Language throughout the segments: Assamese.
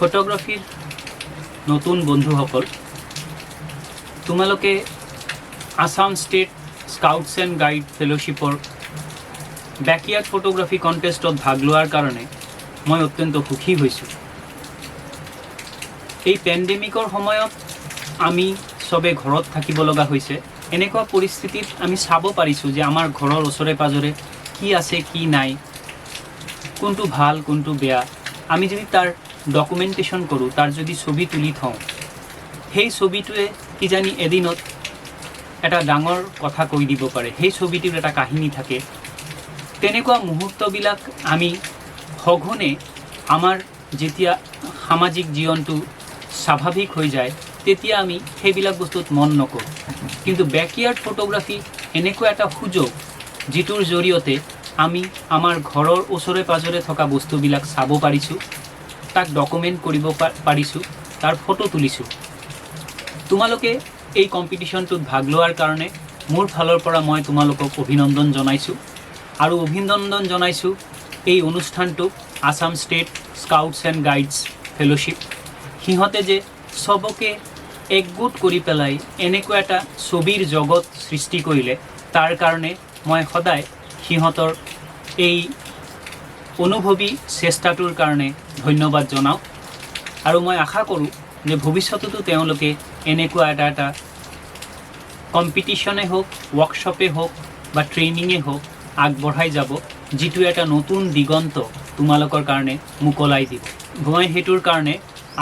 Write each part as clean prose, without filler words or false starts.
ফটোগ্ৰাফীৰ নতুন বন্ধুসকল, তোমালোকে Assam state scouts and guide ফেলোশ্বিপৰ বেকয়াৰ্ড ফটোগ্ৰাফী কণ্টেষ্টত ভাগ লোৱাৰ কাৰণে মই অত্যন্ত সুখী হৈছোঁ। এই পেণ্ডেমিকৰ সময়ত আমি সবে ঘৰত থাকিব লগা হৈছে। এনেকুৱা পৰিস্থিতিত আমি চাব পাৰিছোঁ যে আমাৰ ঘৰৰ ওচৰে পাজৰে কি আছে কি নাই, কোনটো ভাল কোনটো বেয়া। আমি যদি তাৰ ডকুমেণ্টেশ্যন কৰোঁ, তাৰ যদি ছবি তুলি থওঁ, সেই ছবিটোৱে কিজানি এদিনত এটা ডাঙৰ কথা কৈ দিব পাৰে, সেই ছবিটোৰ এটা কাহিনী থাকে। তেনেকুৱা মুহূৰ্তবিলাক আমি সঘনে আমাৰ যেতিয়া সামাজিক জীৱনটো স্বাভাৱিক হৈ যায় তেতিয়া আমি সেইবিলাক বস্তুত মন নকৰোঁ। কিন্তু বেকয়াৰ্ড ফটোগ্ৰাফী এনেকুৱা এটা সুযোগ যিটোৰ জৰিয়তে আমি আমাৰ ঘৰৰ ওচৰে পাজৰে থকা বস্তুবিলাক চাব পাৰিছোঁ, তাক ডকুমেণ্ট কৰিব পাৰিছোঁ, তাৰ ফটো তুলিছোঁ। তোমালোকে এই কম্পিটিশ্যনটোত ভাগ লোৱাৰ কাৰণে মোৰ ফালৰ পৰা মই তোমালোকক অভিনন্দন জনাইছোঁ। আৰু অভিনন্দন জনাইছোঁ এই অনুষ্ঠানটোক, Assam state scouts and guides fellowship. সিহঁতে যে সবকে একগোট কৰি পেলাই এনেকুৱা এটা ছবিৰ জগত সৃষ্টি কৰিলে, তাৰ কাৰণে মই সদায় সিহঁতৰ এই অনুভৱী চেষ্টাটোৰ কাৰণে ধন্যবাদ জনাওঁ। আৰু মই আশা কৰোঁ যে ভৱিষ্যততো তেওঁলোকে এনেকুৱা এটা কম্পিটিশ্যনে হওক, ৱৰ্কশ্বপে হওক বা ট্ৰেইনিঙে হওক আগবঢ়াই যাব, যিটো এটা নতুন দিগন্ত তোমালোকৰ কাৰণে মুকলাই দিব। মই সেইটোৰ কাৰণে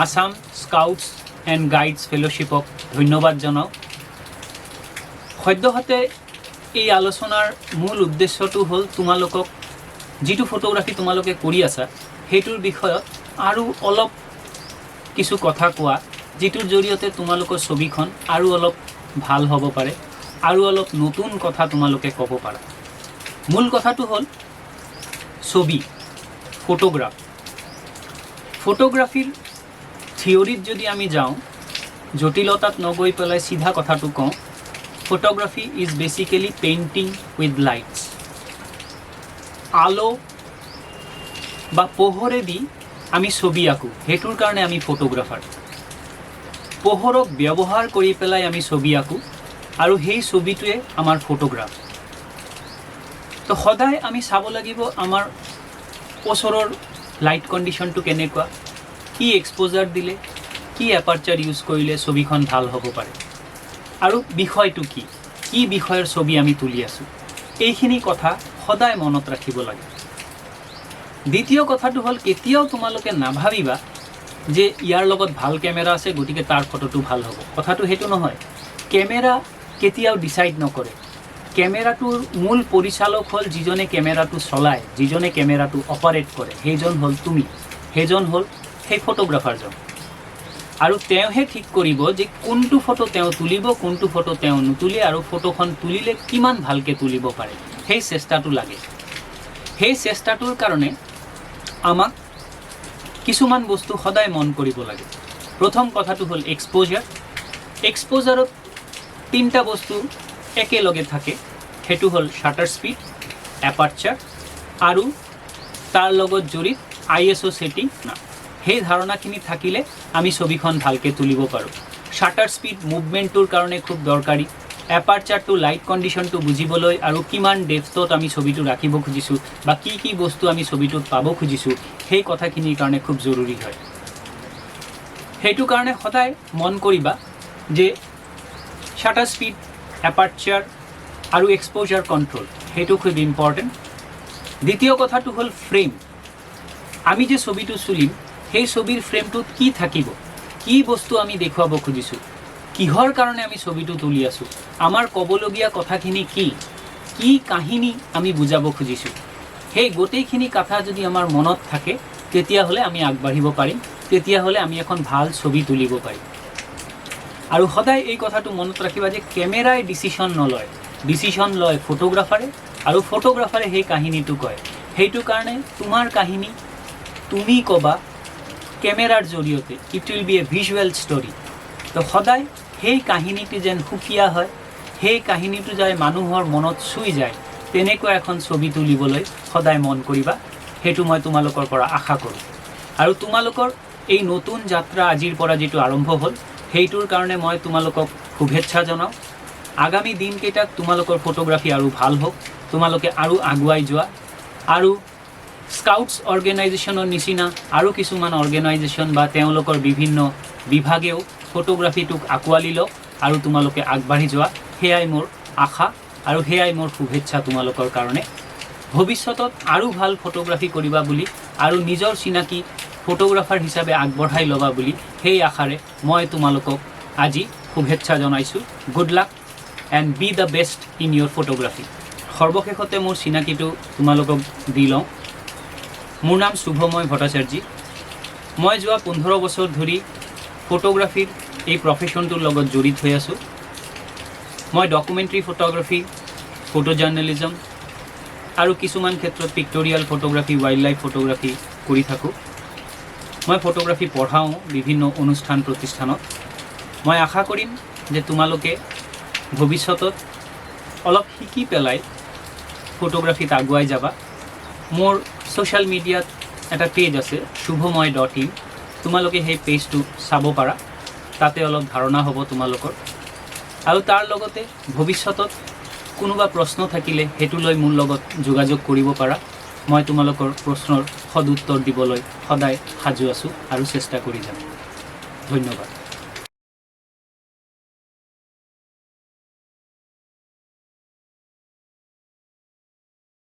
আসাম স্কাউটছ এণ্ড গাইডছ ফেলোশ্বিপক ধন্যবাদ জনাওঁ। সদ্যহতে এই আলোচনাৰ মূল উদ্দেশ্যটো হ'ল তোমালোকক যিটো ফটোগ্ৰাফী তোমালোকে কৰি আছা সেইটোৰ বিষয়ত আৰু অলপ কিছু কথা কোৱা, যিটোৰ জৰিয়তে তোমালোকৰ ছবিখন আৰু অলপ ভাল হ'ব পাৰে, আৰু অলপ নতুন কথা তোমালোকে ক'ব পাৰা। মূল কথাটো হ'ল ছবি, ফটোগ্ৰাফ। ফটোগ্ৰাফীৰ থিয়ৰিত যদি আমি যাওঁ, জটিলতাত নগৈ পেলাই চিধা কথাটো কওঁ, photography is basically painting with lights. আলো বা পোহৰেদি আমি ছবি আঁকো, সেইটোৰ কাৰণে আমি ফটোগ্ৰাফাৰ। পোহৰক ব্যৱহাৰ কৰি পেলাই আমি ছবি আঁকো, আৰু সেই ছবিটোৱে আমাৰ ফটোগ্ৰাফ। তো সদায় আমি চাব লাগিব আমাৰ ওচৰৰ লাইট কণ্ডিশ্যনটো কেনেকুৱা, কি এক্সপ'জাৰ দিলে, কি এপাৰ্চাৰ ইউজ কৰিলে ছবিখন ভাল হ'ব পাৰে, আৰু বিষয়টো কি বিষয়ৰ ছবি আমি তুলি আছোঁ, এইখিনি কথা সদায় মনত ৰাখিব লাগে। দ্বিতীয় কথাটো হ'ল, কেতিয়াও তোমালোকে নাভাবিবা যে ইয়াৰ লগত ভাল কেমেৰা আছে গতিকে তাৰ ফটোটো ভাল হ'ব। কথাটো সেইটো নহয়। কেমেৰা কেতিয়াও ডিচাইড নকৰে। কেমেৰাটোৰ মূল পৰিচালক হ'ল যিজনে কেমেৰাটো চলায়, যিজনে কেমেৰাটো অপাৰেট কৰে, সেইজন হ'ল তুমি, সেইজন হ'ল সেই ফটোগ্ৰাফাৰজন। আৰু তেওঁহে ঠিক কৰিব যে কোনটো ফটো তেওঁ তুলিব, কোনটো ফটো তেওঁ নুতুলে, আৰু ফটোখন তুলিলে কিমান ভালকৈ তুলিব পাৰে, সেই চেষ্টাটো লাগে। সেই চেষ্টাটোৰ কাৰণে আমাক কিছুমান বস্তু সদায় মন কৰিব লাগে। প্ৰথম কথাটো হ'ল এক্সপ'জাৰ। এক্সপ'জাৰত তিনিটা বস্তু একেলগে থাকে, সেইটো হ'ল শ্বাটাৰ স্পীড, এপাৰ্চাৰ আৰু তাৰ লগত জড়িত ISO ছেটিং। সেই ধাৰণাখিনি থাকিলে আমি ছবিখন ভালকৈ তুলিব পাৰোঁ। শ্বাটাৰ স্পীড মুভমেণ্টটোৰ কাৰণে খুব দৰকাৰী। এপাৰ্চাৰটো লাইট কণ্ডিশ্যনটো বুজিবলৈ আৰু কিমান ডেপথত আমি ছবিটো ৰাখিব খুজিছোঁ বা কি বস্তু আমি ছবিটোত পাব খুজিছোঁ, সেই কথাখিনিৰ কাৰণে খুব জৰুৰী হয়। সেইটো কাৰণে সদায় মন কৰিবা যে শ্বাটাৰ স্পীড, এপাৰ্চাৰ আৰু এক্সপ'জাৰ কণ্ট্ৰল, সেইটো খুব ইম্পৰ্টেণ্ট। দ্বিতীয় কথাটো হ'ল ফ্ৰেম। আমি যে ছবিটো তুলিম সেই ছবিৰ ফ্ৰেমটোত কি থাকিব, কি বস্তু আমি দেখুৱাব খুজিছোঁ, কিহৰ কাৰণে আমি ছবিটো তুলি আছোঁ, আমাৰ ক'বলগীয়া কথাখিনি কি কাহিনী আমি বুজাব খুজিছোঁ, সেই গোটেইখিনি কথা যদি আমাৰ মনত থাকে তেতিয়াহ'লে আমি আগবাঢ়িব পাৰিম, তেতিয়াহ'লে আমি এখন ভাল ছবি তুলিব পাৰিম। আৰু সদায় এই কথাটো মনত ৰাখিবা যে কেমেৰাই ডিচিশ্যন নলয়, ডিচিশ্যন লয় ফটোগ্ৰাফাৰে, আৰু ফটোগ্ৰাফাৰে সেই কাহিনীটো কয়। সেইটো কাৰণে তোমাৰ কাহিনী তুমি ক'বা কেমেৰাৰ জৰিয়তে। It will B A visual story. তো সদায় সেই কাহিনীটো যেন সুকীয়া হয়, সেই কাহিনীটো যেন মানুহৰ মনত চুই যায়, তেনেকুৱা এখন ছবি তুলিবলৈ সদায় মন কৰিবা। সেইটো মই তোমালোকৰ পৰা আশা কৰোঁ। আৰু তোমালোকৰ এই নতুন যাত্ৰা আজিৰ পৰা যেটো আৰম্ভ হ'ল সেইটোৰ কাৰণে মই তোমালোকক শুভেচ্ছা জনাওঁ। আগামী দিনকেইটাত তোমালোকৰ ফটোগ্ৰাফি আৰু ভাল হোক, তোমালোকে আৰু আগুৱাই যোৱা, আৰু স্কাউটছ অৰ্গেনাইজেশ্যনৰ নিচিনা আৰু কিছুমান অৰ্গেনাইজেশ্যন বা তেওঁলোকৰ বিভিন্ন বিভাগেও ফটোগ্ৰাফিটোক আঁকোৱালি লওক আৰু তোমালোকে আগবাঢ়ি যোৱা, সেয়াই মোৰ আশা আৰু সেয়াই মোৰ শুভেচ্ছা তোমালোকৰ কাৰণে। ভৱিষ্যতত আৰু ভাল ফটোগ্ৰাফি কৰিবা বুলি আৰু নিজৰ চিনাকি ফটোগ্ৰাফাৰ হিচাপে আগবঢ়াই ল'বা বুলি সেই আশাৰে মই তোমালোকক আজি শুভেচ্ছা জনাইছোঁ। Good luck and be the best in your photography. সৰ্বশেষতে মোৰ চিনাকিটো তোমালোকক দি লওঁ। মোৰ নাম শুভময় ভট্টাচাৰ্যী। মই যোৱা 15 বছৰ ধৰি ফটোগ্ৰাফিৰ এই প্ৰফেশ্যনটোৰ লগত জড়িত হৈ আছোঁ। মই ডকুমেণ্টাৰী ফটোগ্ৰাফি, ফটো জাৰ্নেলিজম আৰু কিছুমান ক্ষেত্ৰত pictorial photography, wild life photography কৰি থাকোঁ। মই ফটোগ্ৰাফি পঢ়াওঁ বিভিন্ন অনুষ্ঠান প্ৰতিষ্ঠানত। মই আশা কৰিম যে তোমালোকে ভৱিষ্যতত অলপ শিকি পেলাই ফটোগ্ৰাফিত আগুৱাই যাবা। মোৰ ছ'চিয়েল মিডিয়াত এটা পেজ আছে shubhomoy.in, তোমালোকে সেই পেজটো চাব পাৰা, তাতে অলপ ধাৰণা হ'ব তোমালোকৰ। আৰু তাৰ লগতে ভৱিষ্যতত কোনোবা প্ৰশ্ন থাকিলে সেইটো লৈ মোৰ লগত যোগাযোগ কৰিব পাৰা। মই তোমালোকৰ প্ৰশ্নৰ সদুত্তৰ দিবলৈ সদায় সাজু আছোঁ আৰু চেষ্টা কৰি যাম। ধন্যবাদ।